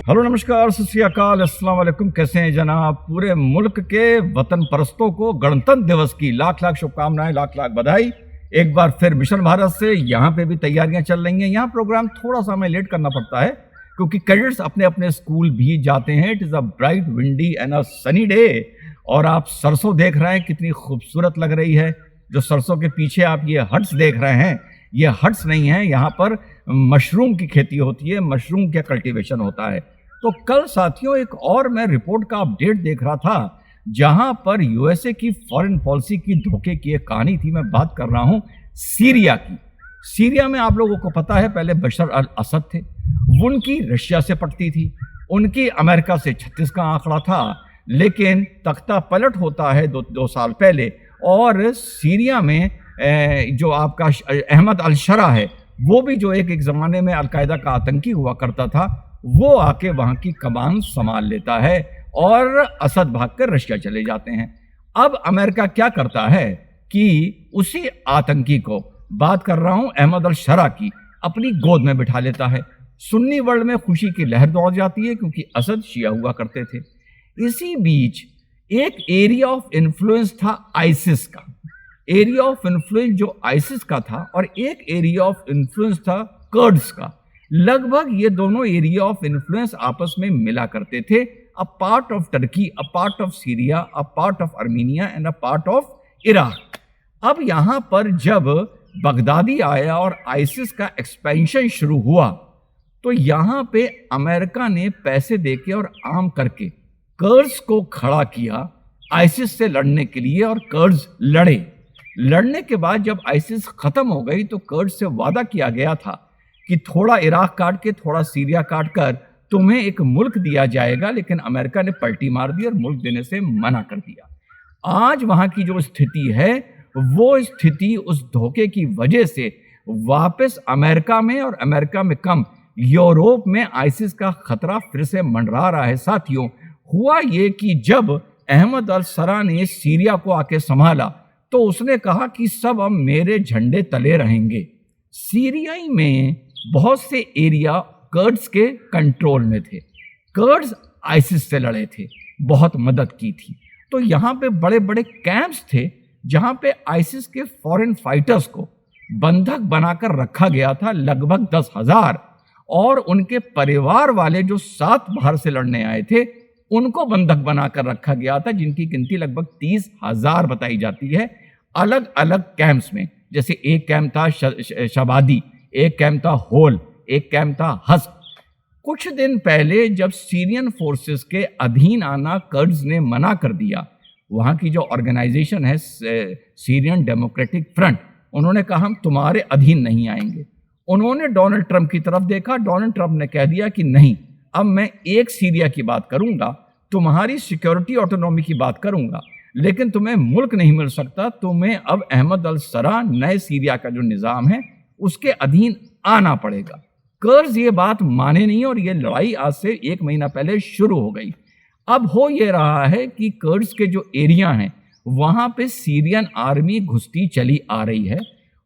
Hello, नमस्कार, सत श्री अकाल, अस्सलाम वालेकुम। कैसे हैं जनाब? पूरे मुल्क के वतन परस्तों को गणतंत्र दिवस की लाख लाख शुभकामनाएं, लाख लाख बधाई। एक बार फिर मिशन भारत से यहाँ पे भी तैयारियां चल रही हैं। यहाँ प्रोग्राम थोड़ा सा हमें लेट करना पड़ता है क्योंकि कैडेट्स अपने अपने स्कूल भी जाते हैं। It is a bright windy and a sunny day. और आप सरसों देख रहे हैं, कितनी खूबसूरत लग रही है। जो सरसों के पीछे आप ये हट्स देख रहे हैं, ये हट्स नहीं है, यहाँ पर मशरूम की खेती होती है, मशरूम का कल्टीवेशन होता है। तो कल साथियों एक और मैं रिपोर्ट का अपडेट देख रहा था जहां पर यूएसए की फॉरेन पॉलिसी की धोखे की एक कहानी थी। मैं बात कर रहा हूं सीरिया की। सीरिया में आप लोगों को पता है पहले बशर अल असद थे, उनकी रशिया से पटती थी, उनकी अमेरिका से 36 का आंकड़ा था। लेकिन तख्ता पलट होता है दो साल पहले और सीरिया में जो आपका अहमद अल शरा है, वो भी जो एक ज़माने में अलकायदा का आतंकी हुआ करता था, वो आके वहां की कमान संभाल लेता है और असद भागकर रशिया चले जाते हैं। अब अमेरिका क्या करता है कि उसी आतंकी को, बात कर रहा हूं अहमद अल शरा की, अपनी गोद में बिठा लेता है। सुन्नी वर्ल्ड में खुशी की लहर दौड़ जाती है क्योंकि असद शिया हुआ करते थे। इसी बीच एक एरिया ऑफ इन्फ्लुएंस था आइसिस का, एरिया ऑफ इन्फ्लुएंस जो आइसिस का था, और एक एरिया ऑफ इन्फ्लुएंस था कर्ड्स का। लगभग ये दोनों एरिया ऑफ इन्फ्लुएंस आपस में मिला करते थे। A part of Turkey, a part of Syria, a part of Armenia and a part of Iraq. अब यहां पर जब बगदादी आया और आइसिस का एक्सपेंशन शुरू हुआ तो यहां पे अमेरिका ने पैसे देके और आम करके कर्ड्स को खड़ा किया आइसिस से लड़ने के लिए, और कर्ड्स लड़ने के बाद जब आइसिस खत्म हो गई तो कर्ड्स से वादा किया गया था कि थोड़ा इराक काट के, थोड़ा सीरिया काट कर तुम्हें एक मुल्क दिया जाएगा। लेकिन अमेरिका ने पलटी मार दी और मुल्क देने से मना कर दिया। आज वहां की जो स्थिति है, वो स्थिति उस धोखे की वजह से वापस अमेरिका में, और अमेरिका में कम यूरोप में आइसिस का खतरा फिर से मंडरा रहा है। साथियों, हुआ ये कि जब अहमद अल शरा ने सीरिया को आके संभाला तो उसने कहा कि सब अब मेरे झंडे तले रहेंगे। सीरिया में बहुत से एरिया कर्ड्स के कंट्रोल में थे। कर्ड्स आइसिस से लड़े थे, बहुत मदद की थी। तो यहाँ पे बड़े बड़े कैंप्स थे जहाँ पे आइसिस के फॉरेन फाइटर्स को बंधक बनाकर रखा गया था, लगभग 10,000। और उनके परिवार वाले जो 7 बाहर से लड़ने आए थे, उनको बंधक बनाकर रखा गया था, जिनकी गिनती लगभग 30,000 बताई जाती है, अलग अलग कैंप्स में। जैसे एक कैंप था शबादी, एक कैंप था होल, एक कैंप था हस्क। कुछ दिन पहले जब सीरियन फोर्सेस के अधीन आना कर्ड्स ने मना कर दिया, वहां की जो ऑर्गेनाइजेशन है सीरियन डेमोक्रेटिक फ्रंट, उन्होंने कहा हम तुम्हारे अधीन नहीं आएंगे। उन्होंने डोनाल्ड ट्रंप की तरफ देखा। डोनाल्ड ट्रंप ने कह दिया कि नहीं, अब मैं एक सीरिया की बात करूंगा, तुम्हारी सिक्योरिटी ऑटोनॉमी की बात करूंगा, लेकिन तुम्हें मुल्क नहीं मिल सकता। तुम्हें अब अहमद अल शरा, नए सीरिया का जो निज़ाम है, उसके अधीन आना पड़ेगा। कर्ज ये बात माने नहीं और ये लड़ाई आज से 1 महीना पहले शुरू हो गई। अब हो ये रहा है कि कर्ज के जो एरिया हैं वहां पे सीरियन आर्मी घुसती चली आ रही है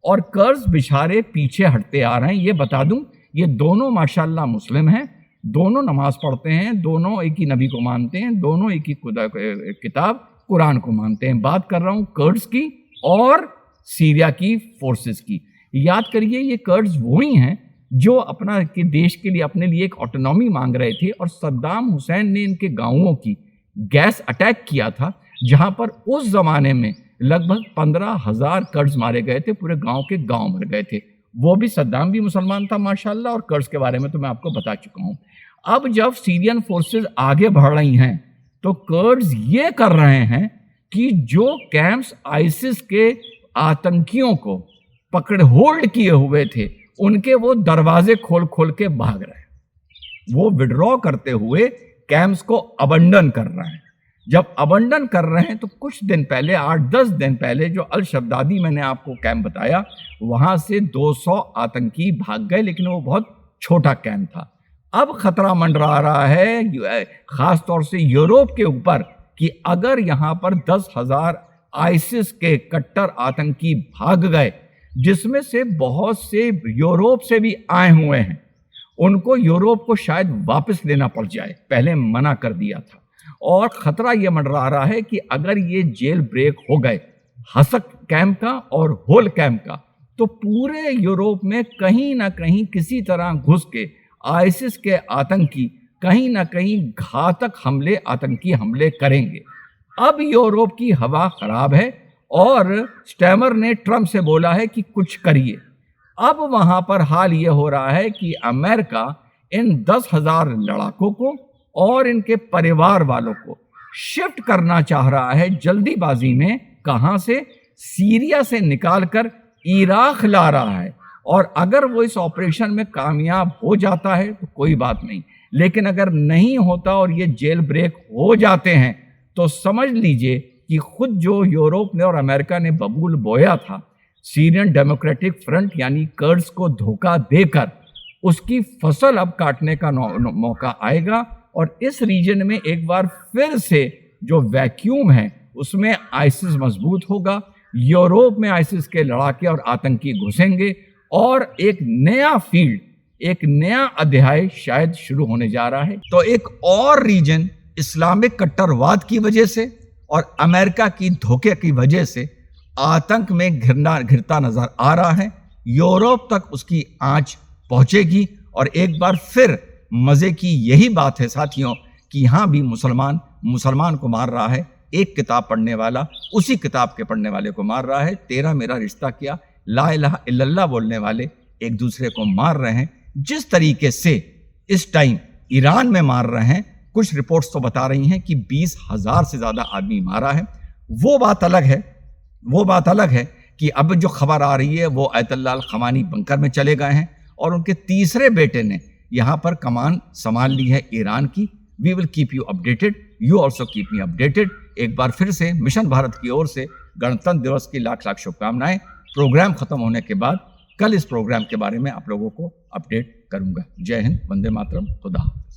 और कर्ज बेचारे पीछे हटते आ रहे हैं। ये बता दूं, ये दोनों माशाल्लाह मुस्लिम हैं, दोनों नमाज पढ़ते हैं, दोनों एक ही नबी को मानते हैं, दोनों एक ही किताब कुरान को मानते हैं। बात कर रहा हूं कर्ड्स की और सीरिया की फोर्सेस की। याद करिए, ये कर्ड्स वही हैं जो अपना के देश के लिए, अपने लिए एक ऑटोनॉमी मांग रहे थे, और सद्दाम हुसैन ने इनके गांवों की गैस अटैक किया था, जहां पर उस जमाने में लगभग 15,000 कर्ड्स मारे गए थे, पूरे गांव के गांव मर गए थे। वो भी, सद्दाम भी मुसलमान था माशाल्लाह, और कर्ड्स के बारे में तो मैं आपको बता चुका हूं। अब जब सीरियन फोर्सेस आगे बढ़ रही हैं तो कर्ड्स ये कर रहे हैं कि जो कैंप्स आइसिस के आतंकियों को पकड़ होल्ड किए हुए थे, उनके वो दरवाजे खोल खोल के भाग रहे हैं। वो विड्रॉ करते हुए कैंप्स को अबंडन कर रहे हैं। जब अबंडन कर रहे हैं तो कुछ दिन पहले, 8-10 दिन पहले, जो अल शबादी मैंने आपको कैंप बताया, वहां से 200 आतंकी भाग गए, लेकिन वो बहुत छोटा कैंप था। अब खतरा मंडरा रहा है खास तौर से यूरोप के ऊपर कि अगर यहां पर 10,000 आइसिस के कट्टर आतंकी भाग गए, जिसमें से बहुत से यूरोप से भी आए हुए हैं, उनको यूरोप को शायद वापस लेना पड़ जाए, पहले मना कर दिया था। और खतरा यह मंडरा रहा है कि अगर ये जेल ब्रेक हो गए हसक कैंप का और होल कैंप का, तो पूरे यूरोप में कहीं ना कहीं किसी तरह घुस के आईसिस के आतंकी कहीं ना कहीं घातक हमले, आतंकी हमले करेंगे। अब यूरोप की हवा खराब है और स्टैमर ने ट्रंप से बोला है कि कुछ करिए। अब वहां पर हाल ये हो रहा है कि अमेरिका इन 10,000 लड़ाकों को और इनके परिवार वालों को शिफ्ट करना चाह रहा है जल्दीबाजी में। कहां से? सीरिया से निकालकर इराक ला रहा है। और अगर वो इस ऑपरेशन में कामयाब हो जाता है तो कोई बात नहीं, लेकिन अगर नहीं होता और ये जेल ब्रेक हो जाते हैं तो समझ लीजिए कि खुद जो यूरोप ने और अमेरिका ने बबूल बोया था, सीरियन डेमोक्रेटिक फ्रंट यानी कर्ड्स को धोखा देकर उसकी फसल अब काटने का मौका आएगा। और इस रीजन में एक बार फिर से जो वैक्यूम है उसमें आईसिस मजबूत होगा, यूरोप में आईसिस के लड़ाके और आतंकी घुसेंगे और एक नया फील्ड, एक नया अध्याय शायद शुरू होने जा रहा है। तो एक और रीजन इस्लामिक कट्टरवाद की वजह से और अमेरिका की धोखे की वजह से आतंक में घिरता नजर आ रहा है। यूरोप तक उसकी आंच पहुंचेगी। और एक बार फिर मजे की यही बात है साथियों कि यहां भी मुसलमान को मार रहा है। एक किताब पढ़ने वाला उसी किताब के पढ़ने वाले को मार रहा है। तेरा मेरा रिश्ता क्या, ला इलाहा इल्लल्लाह बोलने वाले एक दूसरे को मार रहे हैं। जिस तरीके से इस टाइम ईरान में मार रहे हैं, कुछ रिपोर्ट्स तो बता रही हैं कि 20,000 से ज्यादा आदमी मारा है। वो बात अलग है कि अब जो खबर आ रही है वो अयतुल्लाह अल खमानी बंकर में चले गए हैं और उनके तीसरे बेटे ने यहां पर कमान संभाल ली है ईरान की। We will keep you updated, you also keep me updated. एक बार फिर से मिशन भारत की ओर से गणतंत्र दिवस की लाख लाख शुभकामनाएं। प्रोग्राम खत्म होने के बाद कल इस प्रोग्राम के बारे में आप लोगों को अपडेट करूंगा। जय हिंद, वंदे मातरम, खुदा हाफिज।